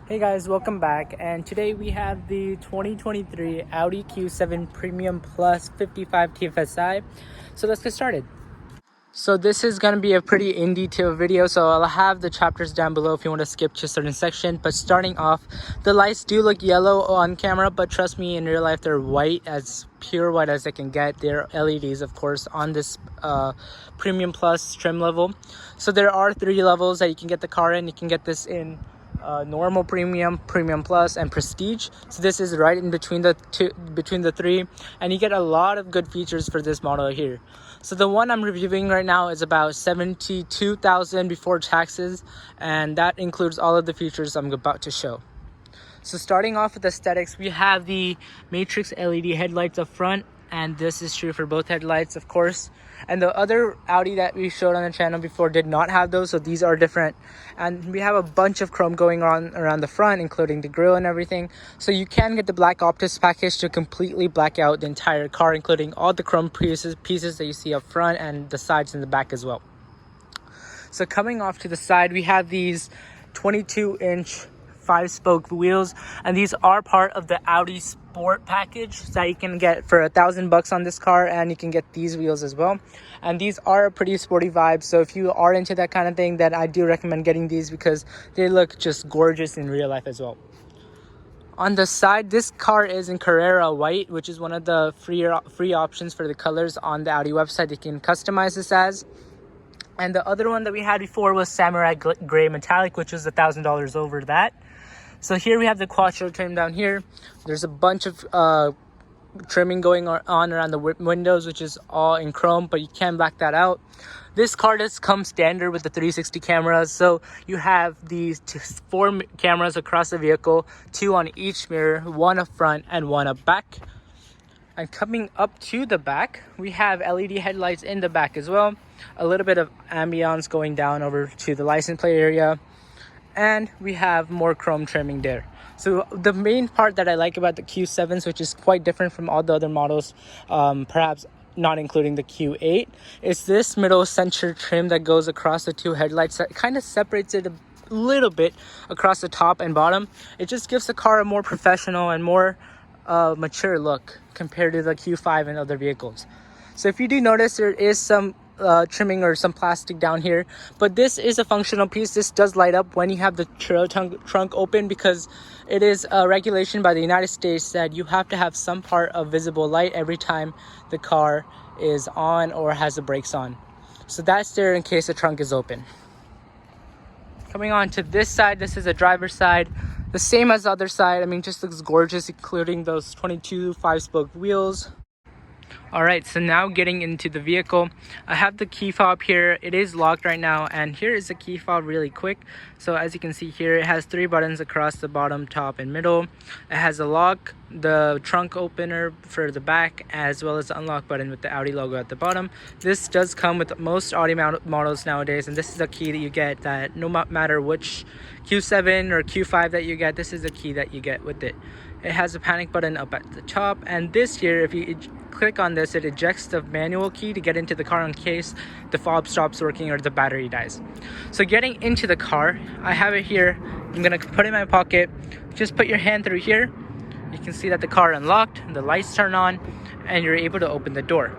Hey guys, welcome back. And today we have the 2023 Audi Q7 Premium Plus 55 TFSI. So let's get started. So this is going to be a pretty in detail video, so I'll have the chapters down below if you want to skip to a certain section. But starting off, the lights do look yellow on camera, but trust me, in real life they're white, as pure white as they can get. They're LEDs, of course, on this Premium Plus trim level. So there are 3 levels that you can get the car in. You can get this in normal, premium, premium plus, and prestige. So this is right in between the 3, and you get a lot of good features for this model here. So the one I'm reviewing right now is about $72,000 before taxes, and that includes all of the features I'm about to show. So starting off with aesthetics, we have the Matrix LED headlights up front, and this is true for both headlights, of course. And the other Audi that we showed on the channel before did not have those, so these are different. And we have a bunch of chrome going on around the front, including the grille and everything. So you can get the black optics package to completely black out the entire car, including all the chrome pieces that you see up front and the sides and the back as well. So coming off to the side, we have these 22-inch 5-spoke wheels, and these are part of the Audi Sport package that you can get for $1,000 on this car, and you can get these wheels as well. And these are a pretty sporty vibe, so if you are into that kind of thing, then I do recommend getting these because they look just gorgeous in real life as well. On the side, this car is in Carrera white, which is one of the free options for the colors on the Audi website. You can customize this as. And the other one that we had before was Samurai Gray Metallic, which was $1,000 over that. So here we have the Quattro trim down here. There's a bunch of trimming going on around the windows, which is all in chrome, but you can black that out. This car does come standard with the 360 cameras, so you have these 4 cameras across the vehicle, 2 on each mirror, 1 up front and 1 up back. And coming up to the back, we have LED headlights in the back as well. A little bit of ambiance going down over to the license plate area. And we have more chrome trimming there. So the main part that I like about the Q7s, which is quite different from all the other models, perhaps not including the Q8, is this middle center trim that goes across the 2 headlights that kind of separates it a little bit across the top and bottom. It just gives the car a more professional and more mature look compared to the Q5 and other vehicles. So if you do notice, there is some trimming or some plastic down here, but this is a functional piece. This does light up when you have the trunk open, because it is a regulation by the United States that you have to have some part of visible light every time the car is on or has the brakes on. So that's there in case the trunk is open. Coming on to this side, this is a driver's side. The same as the other side. I mean, just looks gorgeous, including those 22 5-spoke wheels. Alright, so now getting into the vehicle, I have the key fob here. It is locked right now, and here is the key fob really quick. So as you can see here, it has 3 buttons across the bottom, top, and middle. It has a lock, the trunk opener for the back, as well as the unlock button with the Audi logo at the bottom. This does come with most Audi models nowadays, and this is a key that you get that no matter which Q7 or Q5 that you get, this is the key that you get with it. It has a panic button up at the top, and this here, if you click on this, it ejects the manual key to get into the car in case the fob stops working or the battery dies. So getting into the car, I have it here. I'm gonna put it in my pocket. Just put your hand through here. You can see that the car unlocked, the lights turn on, and you're able to open the door.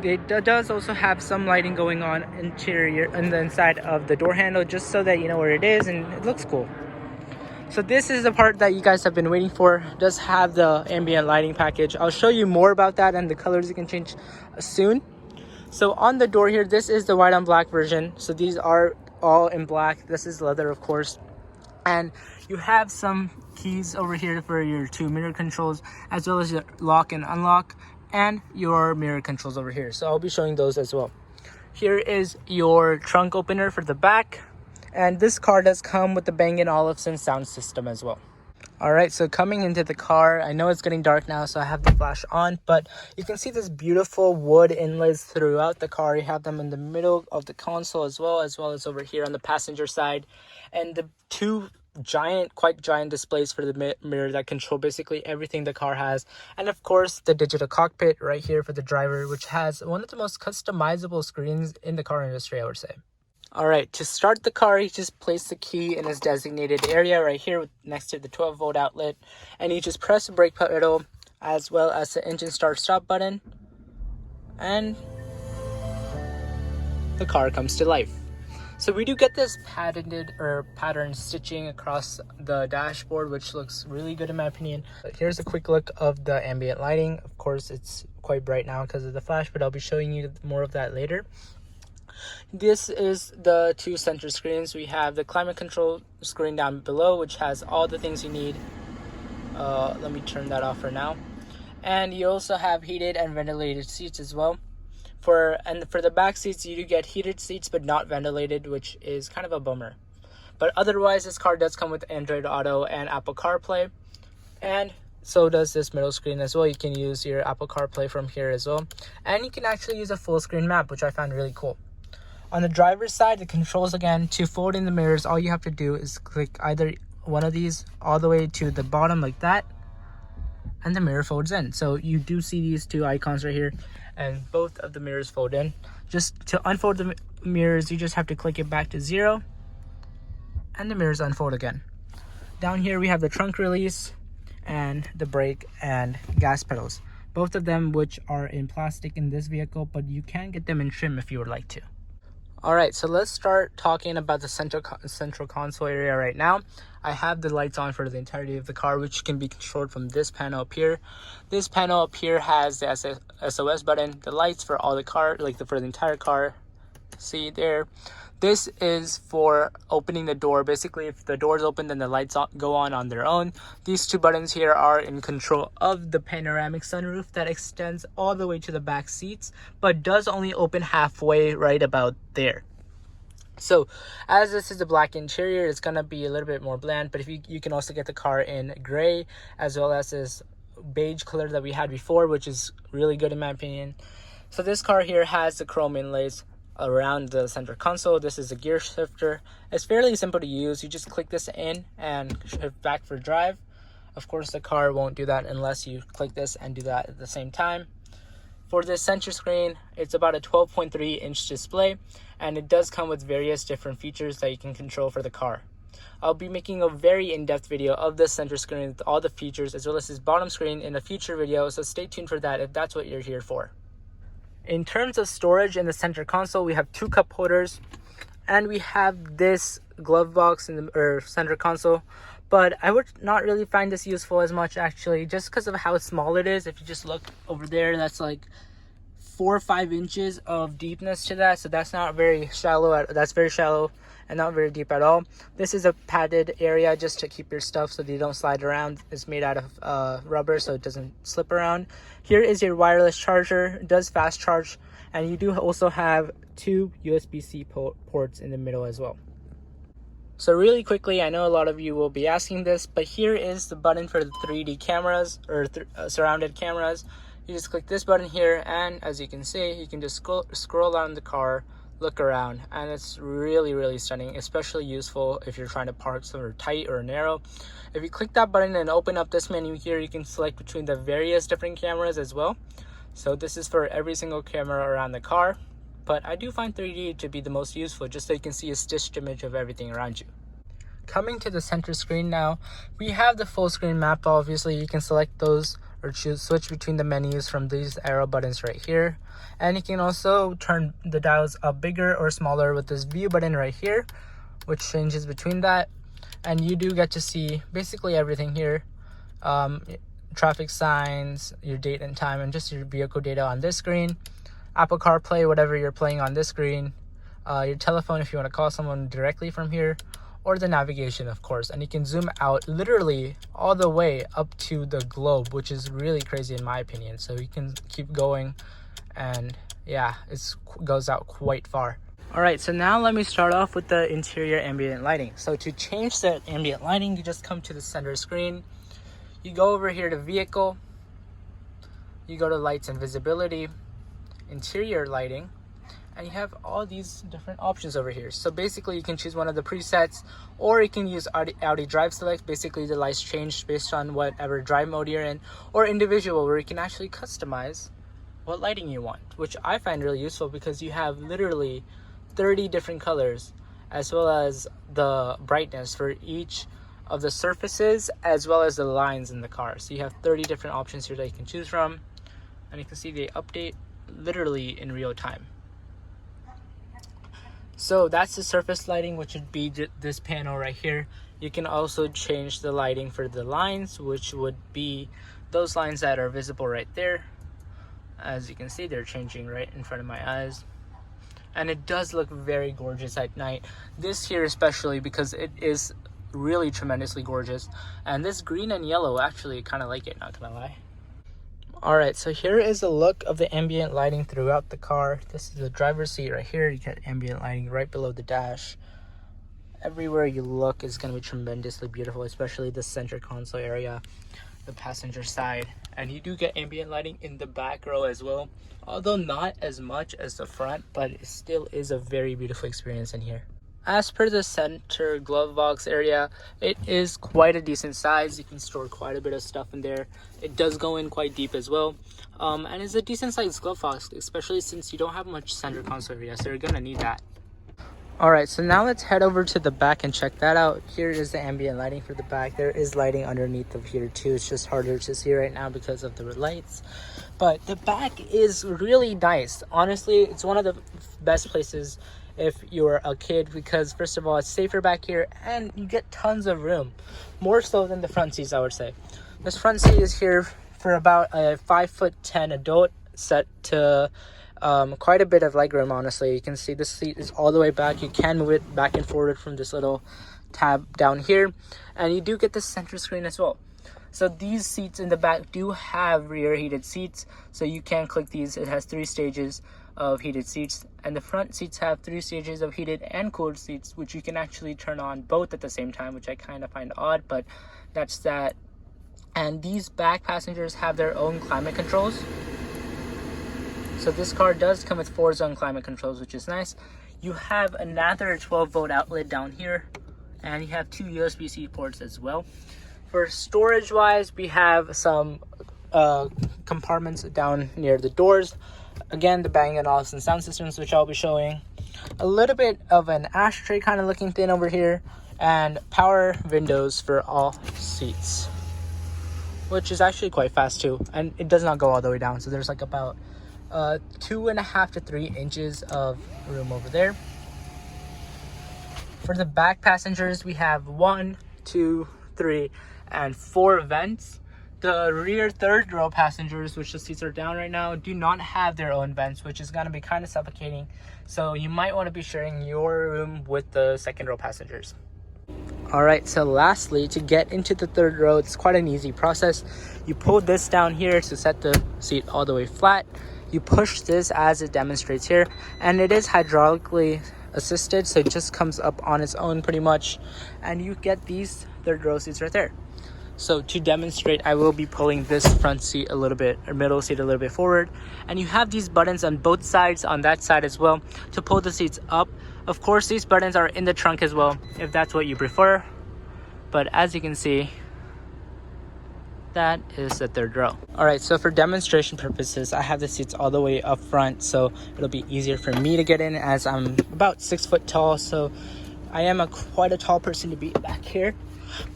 It does also have some lighting going on interior on the inside of the door handle, just so that you know where it is, and it looks cool. So this is the part that you guys have been waiting for. It does have the ambient lighting package. I'll show you more about that and the colors you can change soon. So on the door here, this is the white on black version. So these are all in black. This is leather, of course. And you have some keys over here for your 2 mirror controls, as well as your lock and unlock, and your mirror controls over here. So I'll be showing those as well. Here is your trunk opener for the back. And this car does come with the Bang & Olufsen sound system as well. Alright, so coming into the car, I know it's getting dark now, so I have the flash on, but you can see this beautiful wood inlays throughout the car. You have them in the middle of the console as well as over here on the passenger side. And the 2 quite giant displays for the mirror that control basically everything the car has. And of course, the digital cockpit right here for the driver, which has one of the most customizable screens in the car industry, I would say. Alright, to start the car, you just place the key in its designated area right here next to the 12-volt outlet, and you just press the brake pedal as well as the engine start-stop button, and the car comes to life. So we do get this patented or pattern stitching across the dashboard, which looks really good in my opinion. But here's a quick look of the ambient lighting. Of course, it's quite bright now because of the flash, but I'll be showing you more of that later. This is the two center screens. We have the climate control screen down below, which has all the things you need. Let me turn that off for now. And you also have heated and ventilated seats as well. For the back seats, you do get heated seats but not ventilated, which is kind of a bummer. But otherwise, this car does come with Android Auto and Apple CarPlay, and so does this middle screen as well. You can use your Apple CarPlay from here as well, and you can actually use a full screen map, which I found really cool. On the driver's side, the controls, again, to fold in the mirrors, all you have to do is click either one of these all the way to the bottom like that, and the mirror folds in. So you do see these two icons right here, and both of the mirrors fold in. Just to unfold the mirrors, you just have to click it back to 0, and the mirrors unfold again. Down here we have the trunk release and the brake and gas pedals, both of them which are in plastic in this vehicle, but you can get them in trim if you would like to. Alright, so let's start talking about the central console area right now. I have the lights on for the entirety of the car, which can be controlled from this panel up here. This panel up here has the SOS button, the lights for all the car, for the entire car. See there? This is for opening the door. Basically, if the door is open, then the lights go on their own. These two buttons here are in control of the panoramic sunroof that extends all the way to the back seats, but does only open halfway right about there. So, as this is a black interior, it's going to be a little bit more bland, but if you can also get the car in gray, as well as this beige color that we had before, which is really good in my opinion. So this car here has the chrome inlays around the center console. This is a gear shifter. It's fairly simple to use. You just click this in and shift back for drive. Of course, the car won't do that unless you click this and do that at the same time. For this center screen, it's about a 12.3-inch display, and it does come with various different features that you can control for the car. I'll be making a very in-depth video of this center screen with all the features, as well as this bottom screen in a future video, so stay tuned for that if that's what you're here for. In terms of storage in the center console, we have two cup holders, and we have this glove box in the center console, but I would not really find this useful as much actually, just because of how small it is. If you just look over there, that's like 4 or 5 inches of deepness to that, so that's not very shallow. That's very shallow and not very deep at all. This is a padded area just to keep your stuff so they don't slide around. It's made out of rubber, so it doesn't slip around. Here is your wireless charger. It does fast charge, and you do also have 2 USB-C ports in the middle as well. So really quickly, I know a lot of you will be asking this, but here is the button for the 3D cameras or surrounded cameras. You just click this button here, and as you can see, you can just scroll down the car, look around, and it's really stunning, especially useful if you're trying to park somewhere tight or narrow. If you click that button and open up this menu here, you can select between the various different cameras as well. So this is for every single camera around the car, but I do find 3D to be the most useful, just so you can see a stitched image of everything around you. Coming to the center screen now, we have the full screen map. Obviously, you can select those or switch between the menus from these arrow buttons right here, and you can also turn the dials up bigger or smaller with this view button right here, which changes between that. And you do get to see basically everything here, traffic signs, your date and time, and just your vehicle data on this screen. Apple CarPlay, whatever you're playing on this screen, your telephone if you want to call someone directly from here, or the navigation, of course. And you can zoom out literally all the way up to the globe, which is really crazy in my opinion. So you can keep going, and yeah, it goes out quite far. All right, so now let me start off with the interior ambient lighting. So to change the ambient lighting, you just come to the center screen, you go over here to vehicle, you go to lights and visibility, interior lighting, and you have all these different options over here. So basically you can choose one of the presets, or you can use Audi Drive Select. Basically the lights change based on whatever drive mode you're in, or individual, where you can actually customize what lighting you want, which I find really useful because you have literally 30 different colors, as well as the brightness for each of the surfaces as well as the lines in the car. So you have 30 different options here that you can choose from, and you can see they update literally in real time. So that's the surface lighting, which would be this panel right here. You can also change the lighting for the lines, which would be those lines that are visible right there. As you can see, they're changing right in front of my eyes. And it does look very gorgeous at night. This here especially, because it is really tremendously gorgeous. And this green and yellow, actually kind of like it, not gonna lie. Alright, so here is the look of the ambient lighting throughout the car. This is the driver's seat right here. You get ambient lighting right below the dash. Everywhere you look is going to be tremendously beautiful, especially the center console area, the passenger side. And you do get ambient lighting in the back row as well, although not as much as the front, but it still is a very beautiful experience in here. As per the center glove box area, it is quite a decent size. You can store quite a bit of stuff in there. It does go in quite deep as well. And it's a decent sized glove box, especially since you don't have much center console area, so you're gonna need that. Alright, so now let's head over to the back and check that out. Here is the ambient lighting for the back. There is lighting underneath of here too. It's just harder to see right now because of the lights. But the back is really nice. Honestly, it's one of the best places if you're a kid, because first of all, it's safer back here and you get tons of room, more so than the front seats, I would say. This front seat is here for about a 5'10" adult, set to quite a bit of legroom. Honestly, you can see this seat is all the way back. You can move it back and forward from this little tab down here, and you do get the center screen as well. So these seats in the back do have rear heated seats, so you can click these. It has 3 stages of heated seats, and the front seats have 3 stages of heated and cooled seats, which you can actually turn on both at the same time, which I kind of find odd, but that's that. And these back passengers have their own climate controls. So this car does come with 4-zone climate controls, which is nice. You have another 12-volt outlet down here, and you have 2 USB-C ports as well. For storage wise, we have some compartments down near the doors. Again, the Bang & Olufsen sound systems, which I'll be showing. A little bit of an ashtray kind of looking thing over here, and power windows for all seats, which is actually quite fast too, and it does not go all the way down. So there's like about 2.5 to 3 inches of room over there. For the back passengers, we have 1, 2, 3, and 4 vents. The rear third row passengers, which the seats are down right now, do not have their own vents, which is going to be kind of suffocating. So you might want to be sharing your room with the second row passengers. Alright, so lastly, to get into the third row, it's quite an easy process. You pull this down here to set the seat all the way flat. You push this as it demonstrates here, and it is hydraulically assisted, so it just comes up on its own pretty much, and you get these third row seats right there. So to demonstrate, I will be pulling this front seat a little bit, or middle seat a little bit forward, and you have these buttons on both sides, on that side as well, to pull the seats up. Of course, these buttons are in the trunk as well, if that's what you prefer, but as you can see, that is the third row. Alright, so for demonstration purposes, I have the seats all the way up front, so it'll be easier for me to get in, as I'm about 6 foot tall, so I am quite a tall person to be back here.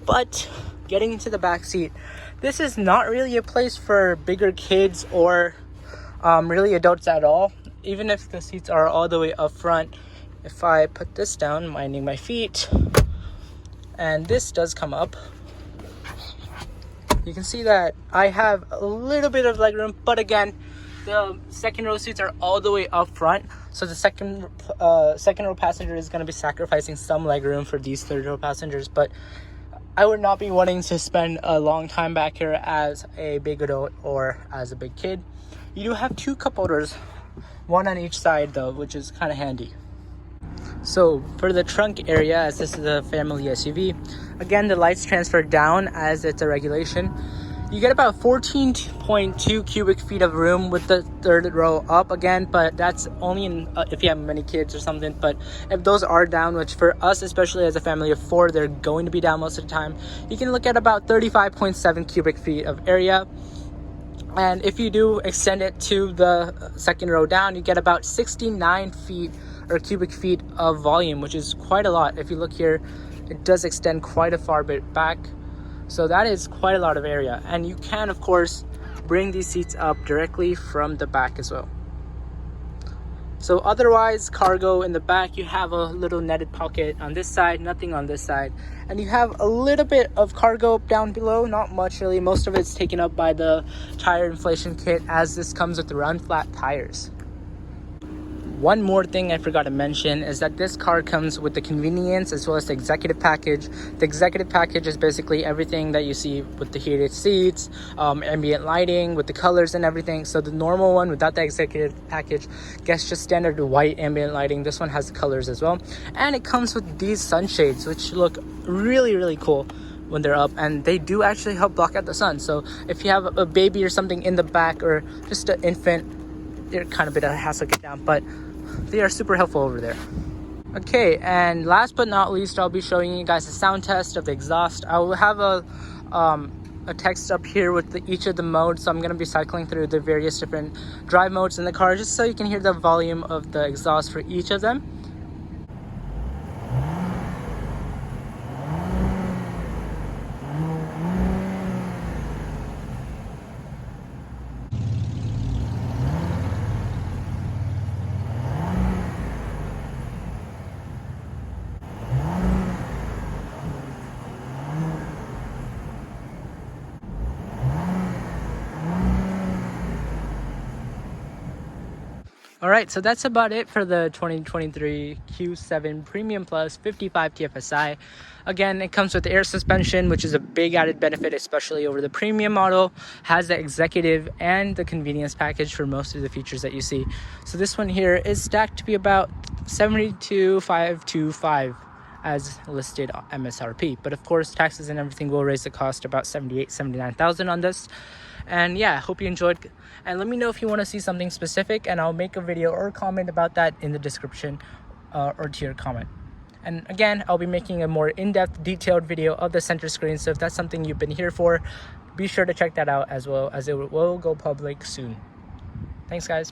But getting into the back seat, this is not really a place for bigger kids or really adults at all, even if the seats are all the way up front. If I put this down, minding my feet, and this does come up, you can see that I have a little bit of legroom, but again, the second row seats are all the way up front, so the second row passenger is going to be sacrificing some legroom for these third row passengers. But I would not be wanting to spend a long time back here as a big adult or as a big kid. You do have 2 cup holders, 1 on each side though, which is kind of handy. So for the trunk area, as this is a family SUV, again, the lights transfer down as it's a regulation. You get about 14.2 cubic feet of room with the third row up again, but that's only in, if you have many kids or something. But if those are down, which for us, especially as a family of 4, they're going to be down most of the time, you can look at about 35.7 cubic feet of area. And if you do extend it to the second row down, you get about 69 feet or cubic feet of volume, which is quite a lot. If you look here, it does extend quite a far bit back. So that is quite a lot of area. And you can, of course, bring these seats up directly from the back as well. So otherwise, cargo in the back, you have a little netted pocket on this side, nothing on this side. And you have a little bit of cargo down below, not much really. Most of it's taken up by the tire inflation kit, as this comes with the run flat tires. One more thing I forgot to mention is that this car comes with the convenience as well as the executive package. The executive package is basically everything that you see with the heated seats, ambient lighting, with the colors and everything. So the normal one without the executive package gets just standard white ambient lighting. This one has the colors as well. And it comes with these sunshades, which look really, really cool when they're up, and they do actually help block out the sun. So if you have a baby or something in the back, or just an infant, they're kind of a bit of a hassle to get down, but they are super helpful over there. Okay, and last but not least, I'll be showing you guys a sound test of the exhaust. I will have a text up here with each of the modes, so I'm going to be cycling through the various different drive modes in the car just so you can hear the volume of the exhaust for each of them. All right, so that's about it for the 2023 Q7 Premium Plus 55 TFSI. Again, it comes with air suspension, which is a big added benefit, especially over the premium model. Has the executive and the convenience package for most of the features that you see. So this one here is stacked to be about $72,525 as listed MSRP. But of course, taxes and everything will raise the cost about $78,000-$79,000 on this. And yeah, hope you enjoyed, and let me know if you want to see something specific, and I'll make a video or comment about that in the description or to your comment. And again, I'll be making a more in-depth detailed video of the center screen, so if that's something you've been here for, be sure to check that out, as well as it will go public soon. Thanks guys.